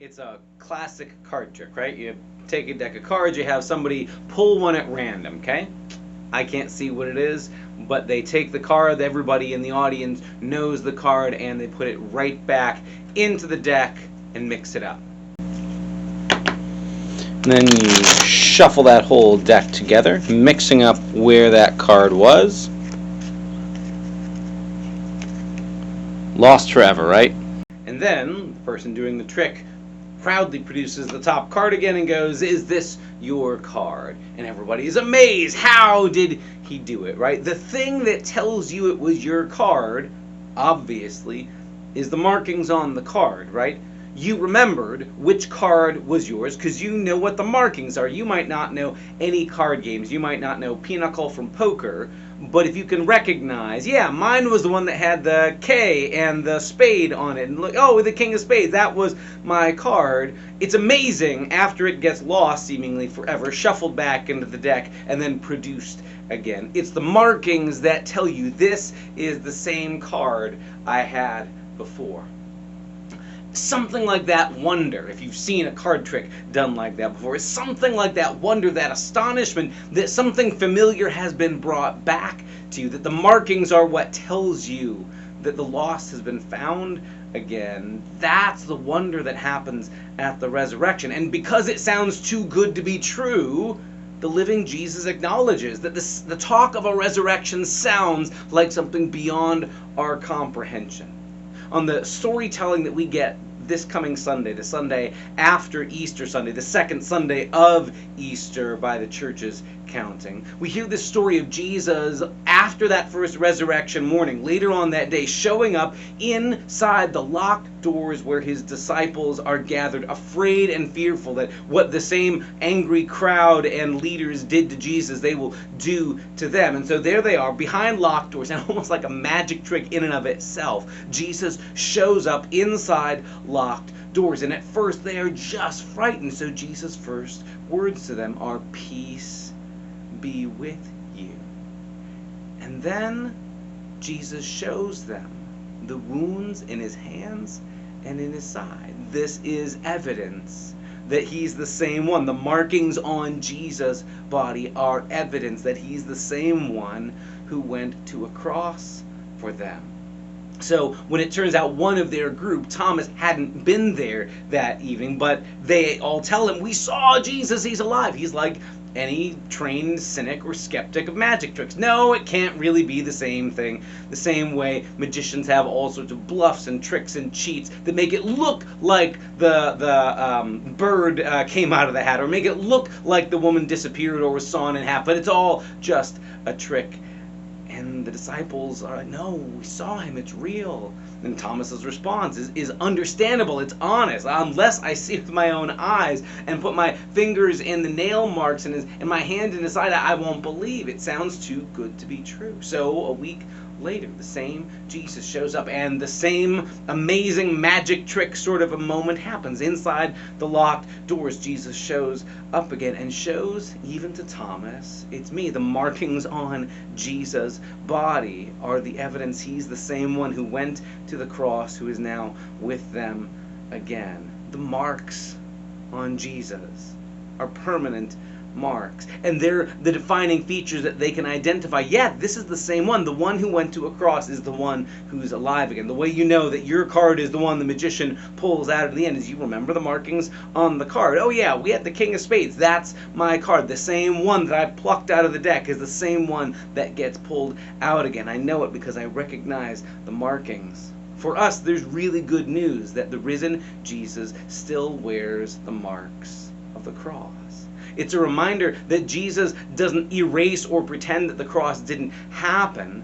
It's a classic card trick, right? You take a deck of cards, you have somebody pull one at random, okay? I can't see what it is, but they take the card, everybody in the audience knows the card, and they put it right back into the deck and mix it up. And then you shuffle that whole deck together, mixing up where that card was. Lost forever, right? And then the person doing the trick proudly produces the top card again and goes, "Is this your card?" And everybody is amazed. How did he do it, right? The thing that tells you it was your card, obviously, is the markings on the card, right? You remembered which card was yours because you know what the markings are. You might not know any card games. You might not know pinochle from poker, but if you can recognize, yeah, mine was the one that had the K and the spade on it, and look, oh, the king of spades, that was my card. It's amazing after it gets lost seemingly forever, shuffled back into the deck, and then produced again. It's the markings that tell you this is the same card I had before. Something like that wonder, if you've seen a card trick done like that before, is something like that wonder, that astonishment that something familiar has been brought back to you, that the markings are what tells you that the lost has been found again. That's the wonder that happens at the resurrection. And because it sounds too good to be true, the living Jesus acknowledges that the talk of a resurrection sounds like something beyond our comprehension. On the storytelling that we get this coming Sunday, the Sunday after Easter Sunday, the second Sunday of Easter by the church's counting, we hear this story of Jesus after that first resurrection morning, later on that day, showing up inside the locked doors where his disciples are gathered, afraid and fearful that what the same angry crowd and leaders did to Jesus, they will do to them. And so there they are, behind locked doors, and almost like a magic trick in and of itself, Jesus shows up inside locked doors. And at first they are just frightened. So Jesus' first words to them are, "Peace be with you." And then Jesus shows them the wounds in his hands and in his side. This is evidence that he's the same one. The markings on Jesus' body are evidence that he's the same one who went to a cross for them. So when it turns out one of their group, Thomas, hadn't been there that evening, but they all tell him, "We saw Jesus, he's alive." He's like any trained cynic or skeptic of magic tricks. No, it can't really be the same thing. The same way magicians have all sorts of bluffs and tricks and cheats that make it look like the bird came out of the hat, or make it look like the woman disappeared or was sawn in half, but it's all just a trick. And the disciples are like, "No, we saw him, it's real." And Thomas's response is understandable, it's honest. "Unless I see with my own eyes and put my fingers in the nail marks and my hand in his side, I won't believe." It sounds too good to be true. So a week later, the same Jesus shows up, and the same amazing magic trick sort of a moment happens. Inside the locked doors, Jesus shows up again and shows even to Thomas, "It's me." The markings on Jesus' body are the evidence he's the same one who went to the cross, who is now with them again. The marks on Jesus are permanent marks, and they're the defining features that they can identify. Yeah, this is the same one. The one who went to a cross is the one who's alive again. The way you know that your card is the one the magician pulls out at the end is you remember the markings on the card. "Oh yeah, we had the king of spades. That's my card. The same one that I plucked out of the deck is the same one that gets pulled out again. I know it because I recognize the markings." For us, there's really good news that the risen Jesus still wears the marks of the cross. It's a reminder that Jesus doesn't erase or pretend that the cross didn't happen,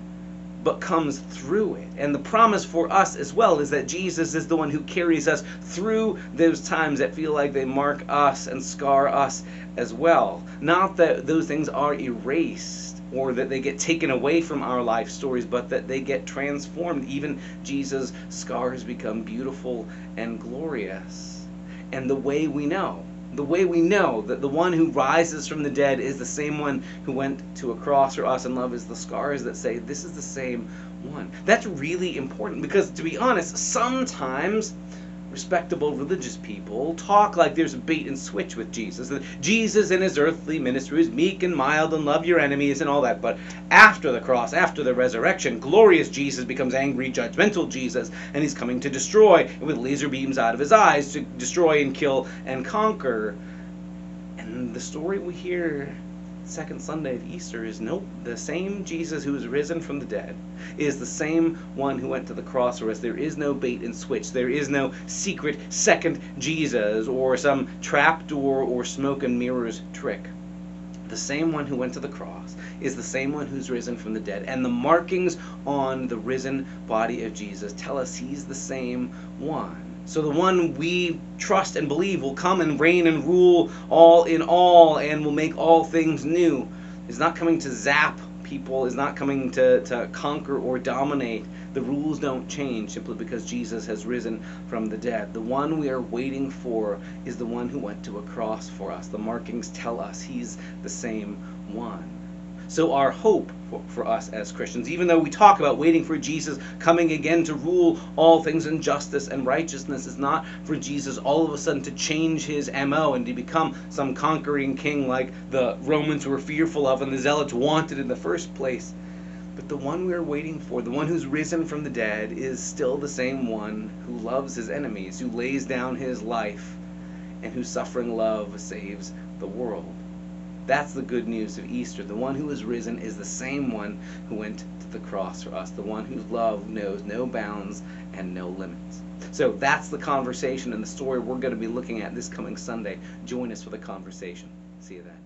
but comes through it. And the promise for us as well is that Jesus is the one who carries us through those times that feel like they mark us and scar us as well. Not that those things are erased or that they get taken away from our life stories, but that they get transformed. Even Jesus' scars become beautiful and glorious. And the way we know that the one who rises from the dead is the same one who went to a cross for us, and love is the scars that say this is the same one. That's really important because, to be honest, sometimes respectable religious people talk like there's a bait and switch with Jesus. That Jesus in his earthly ministry is meek and mild and love your enemies and all that. But after the cross, after the resurrection, glorious Jesus becomes angry, judgmental Jesus, and he's coming to destroy with laser beams out of his eyes to destroy and kill and conquer. And the story we hear second Sunday of Easter is nope, the same Jesus who is risen from the dead is the same one who went to the cross for us. There is no bait and switch. There is no secret second Jesus or some trapdoor or smoke and mirrors trick. The same one who went to the cross is the same one who's risen from the dead. And the markings on the risen body of Jesus tell us he's the same one. So the one we trust and believe will come and reign and rule all in all and will make all things new is not coming to zap people, is not coming to conquer or dominate. The rules don't change simply because Jesus has risen from the dead. The one we are waiting for is the one who went to a cross for us. The markings tell us he's the same one. So our hope for us as Christians, even though we talk about waiting for Jesus coming again to rule all things in justice and righteousness, is not for Jesus all of a sudden to change his MO and to become some conquering king like the Romans were fearful of and the Zealots wanted in the first place. But the one we're waiting for, the one who's risen from the dead, is still the same one who loves his enemies, who lays down his life, and whose suffering love saves the world. That's the good news of Easter. The one who is risen is the same one who went to the cross for us, the one whose love knows no bounds and no limits. So that's the conversation and the story we're going to be looking at this coming Sunday. Join us for the conversation. See you then.